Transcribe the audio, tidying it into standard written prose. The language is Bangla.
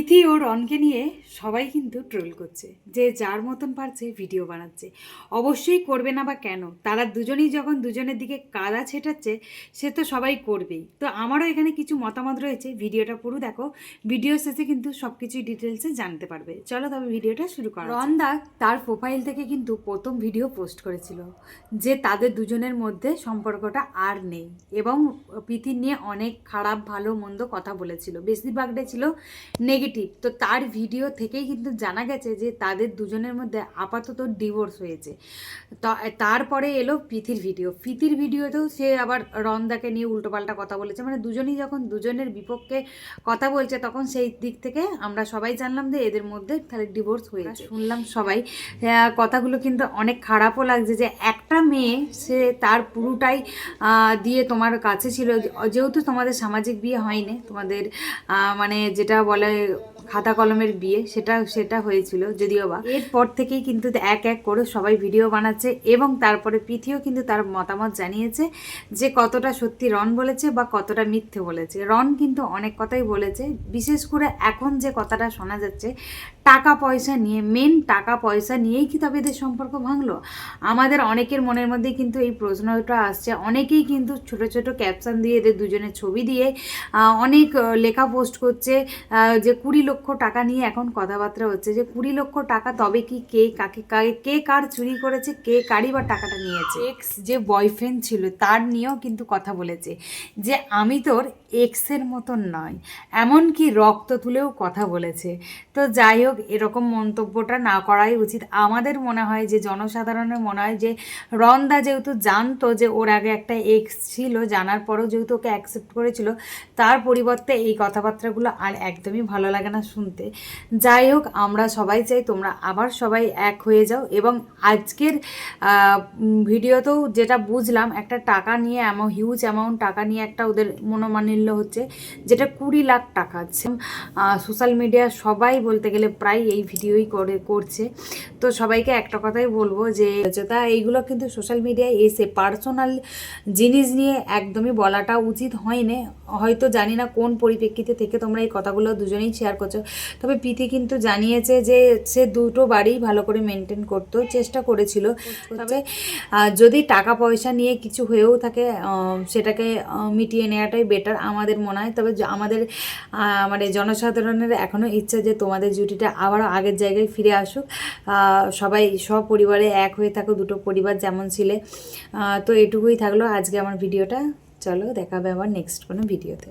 প্রীতি ও রনকে নিয়ে সবাই কিন্তু ট্রোল করছে, যে যার মতন পারছে ভিডিও বানাচ্ছে। অবশ্যই করবে না বা কেন, তারা দুজনেই যখন দুজনের দিকে কাদা ছেটাচ্ছে সে তো সবাই করবেই। তো আমারও এখানে কিছু মতামত রয়েছে, ভিডিওটা পুরো দেখো। ভিডিও শেষে কিন্তু সব কিছুই ডিটেলসে জানতে পারবে। চলো তবে ভিডিওটা শুরু করা। রনদা তার প্রোফাইল থেকে কিন্তু প্রথম ভিডিও পোস্ট করেছিল যে তাদের দুজনের মধ্যে সম্পর্কটা আর নেই, এবং প্রীতির নিয়ে অনেক খারাপ ভালো মন্দ কথা বলেছিল, বেশিরভাগটাই ছিল নেগেটিভ। তো তার ভিডিও থেকেই কিন্তু জানা গেছে যে তাদের দুজনের মধ্যে আপাতত ডিভোর্স হয়েছে। তারপরে এলো প্রীতির ভিডিওতেও সে আবার রনদাকে নিয়ে উল্টোপাল্টা কথা বলেছে, মানে দুজনেই যখন দুজনের বিপক্ষে কথা বলছে তখন সেই দিক থেকে আমরা সবাই জানলাম যে এদের মধ্যে তাহলে ডিভোর্স হয়েছে। শুনলাম সবাই কথাগুলো, কিন্তু অনেক খারাপও লাগছে যে একটা মেয়ে সে তার পুরোটাই দিয়ে তোমার কাছে ছিল, যেহেতু তোমাদের সামাজিক বিয়ে হয়নি, তোমাদের মানে যেটা বলে খাতা কলমের বিয়ে, সেটা হয়েছিল যদিও বা। এরপর থেকেই কিন্তু এক এক করে সবাই ভিডিও বানাচ্ছে, এবং তারপরে প্রীতিও কিন্তু তার মতামত জানিয়েছে যে কতটা সত্যি রন বলেছে বা কতটা মিথ্যে বলেছে। রন কিন্তু অনেক কথাই বলেছে, বিশেষ করে এখন যে কথাটা শোনা যাচ্ছে টাকা পয়সা নিয়ে, মেন টাকা পয়সা নিয়েই কি তবে এদের সম্পর্ক ভাঙলো? আমাদের অনেকের মনের মধ্যে কিন্তু এই প্রশ্নটা আসছে। অনেকেই কিন্তু ছোট ছোট ক্যাপশন দিয়ে এদের দুজনের ছবি দিয়ে অনেক লেখা পোস্ট করছে যে 20 লক্ষ টাকা নিয়ে এখন কথাবার্তা হচ্ছে, যে 20 লক্ষ টাকা তবে কি কে কার চুরি করেছে, কে কারই বা টাকাটা নিয়েছে। এক্স যে বয়ফ্রেন্ড ছিল তার নিয়েও কিন্তু কথা বলেছে যে আমি তোর এক্সের মতন নয়, এমনকি রক্ত তুলেও কথা বলেছে। তো যাই হোক, এরকম মন্তব্যটা না করাই উচিত। আমাদের মনে হয় যে জনসাধারণের মনে হয় যে রনদা যেহেতু জানতো যে ওর আগে একটা এক্স ছিল, জানার পরেও যেহেতু ওকে অ্যাকসেপ্ট করেছিল, তার পরিবর্তে এই কথাবার্তাগুলো আর একদমই ভালো লাগে না শুনতে। যাই হোক, আমরা সবাই চাই তোমরা আবার সবাই এক হয়ে যাও। এবং আজকের ভিডিওতেও যেটা বুঝলাম, একটা টাকা নিয়ে হিউজ অ্যামাউন্ট টাকা নিয়ে একটা ওদের মনোমালিন্য হচ্ছে, যেটা 20 লাখ টাকা। সোশ্যাল মিডিয়া সবাই বলতে গেলে প্রায় এই ভিডিওই করছে। তো সবাইকে একটা কথাই বলবো যে এইগুলো কিন্তু সোশ্যাল মিডিয়ায় এসে পার্সোনাল জিনিস নিয়ে একদমই বলাটা উচিত হয়নি। হয়তো জানি না কোন পরিপ্রেক্ষিতে থেকে তোমরা এই কথাগুলো দুজনেই শেয়ার করছো, তবে প্রীতি কিন্তু জানিয়েছে যে সে দুটো বাড়ি ভালো করে মেনটেন করতেও চেষ্টা করেছিল। তবে যদি টাকা পয়সা নিয়ে কিছু হয়েও থাকে সেটাকে মিটিয়ে নেওয়াটাই বেটার আমাদের মনে হয়। তবে আমাদের মানে জনসাধারণের এখনও ইচ্ছা যে তোমাদের জুটিটা আবারও আগের জায়গায় ফিরে আসুক, সবাই সব পরিবারে এক হয়ে থাকো, দুটো পরিবার যেমন ছিলে। তো এটুকুই থাকলো আজকে আমার ভিডিওটা। চলো দেখা হবে আবার নেক্সট কোনো ভিডিওতে।